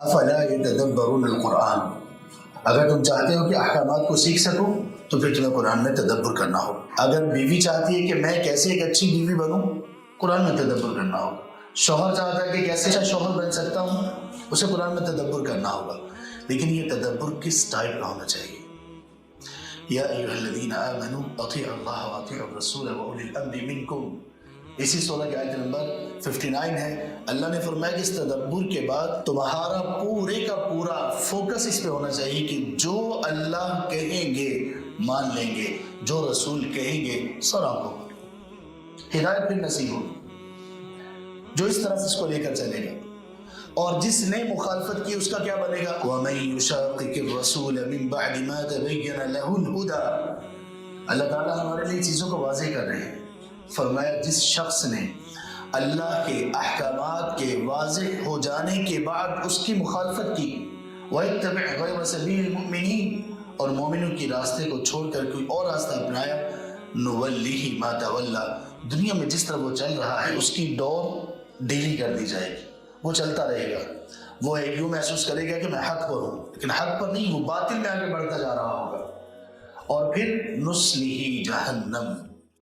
افلا یتدبرون القرآن، اگر تم چاہتے ہو کہ احکامات کو سیکھ سکو تو پھر تمہیں قرآن میں تدبر کرنا ہو. اگر بیوی چاہتی ہے کہ میں کیسے ایک اچھی بیوی بنوں، قرآن میں تدبر کرنا ہوگا. شوہر چاہتا ہے کہ کیسے اچھا شوہر بن سکتا ہوں، اسے قرآن میں تدبر کرنا ہوگا. لیکن یہ تدبر کس ٹائپ کا ہونا چاہیے؟ یا ایھا الذین آمنوا اطیعوا اللہ واطیعوا الرسول واولی الامر منکم، اسی سورہ کی آیت نمبر 59 ہے. اللہ نے فرمایا کہ اس تدبر کے بعد تمہارا پورے کا پورا فوکس اس پہ ہونا چاہیے کہ جو اللہ کہیں گے مان لیں گے، جو رسول کہیں گے سر آنکھوں پر. ہدایت پھر نصیب ہوگی جو اس طرف اس کو لے کر چلے گا. اور جس نے مخالفت کی اس کا کیا بنے گا؟ وَمَن يُشَاقِقِ الرَّسُولَ مِن بَعْدِ مَا تَبَيَّنَ لَهُ الْهُدَىٰ. اللہ تعالیٰ ہمارے لیے چیزوں کو واضح کر رہے ہیں. فرمایا جس شخص نے اللہ کے احکامات کے واضح ہو جانے کے بعد اس کی مخالفت کی، وَيَتَّبِعْ غَيْرَ سَبِيلِ الْمُؤْمِنِينَ، اور مومنوں کی راستے کو چھوڑ کر کوئی اور راستہ اپنایا، نُوَلِّهِ مَا تَوَلَّىٰ، دنیا میں جس طرح وہ چل رہا ہے اس کی ڈور ڈھیلی کر دی جائے گی، وہ چلتا رہے گا. وہ یوں محسوس کرے گا کہ میں حق پر ہوں، لیکن حق پر نہیں، وہ باطل میں آگے بڑھتا جا رہا ہوگا. اور پھر نُصْلِهِ جہنم،